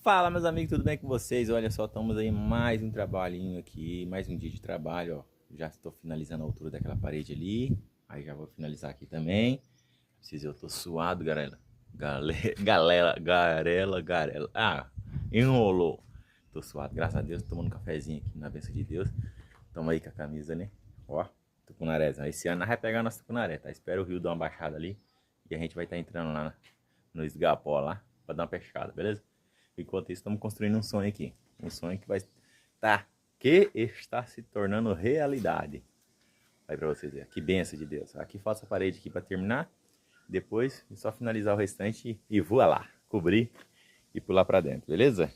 Fala, meus amigos, tudo bem com vocês? Olha só, estamos aí mais um trabalhinho aqui, mais um dia de trabalho, ó. Já estou finalizando a altura daquela parede ali, aí já vou finalizar aqui também. Eu tô suado, galera. Garela. Ah, enrolou. Tô suado, graças a Deus, tomando um cafezinho aqui na bênção de Deus. Tamo aí com a camisa, né? Ó, tucunarézão. Esse ano nós vai pegar nossa tucunaré, tá? Espero o rio dar uma baixada ali e a gente vai estar entrando lá no esgapó lá pra dar uma pescada, beleza? Enquanto isso, estamos construindo um sonho aqui. Um sonho que vai estar, que está se tornando realidade. Aí pra vocês verem, que benção de Deus. Aqui falta a parede aqui para terminar. Depois é só finalizar o restante e voa lá, cobrir e pular para dentro, beleza?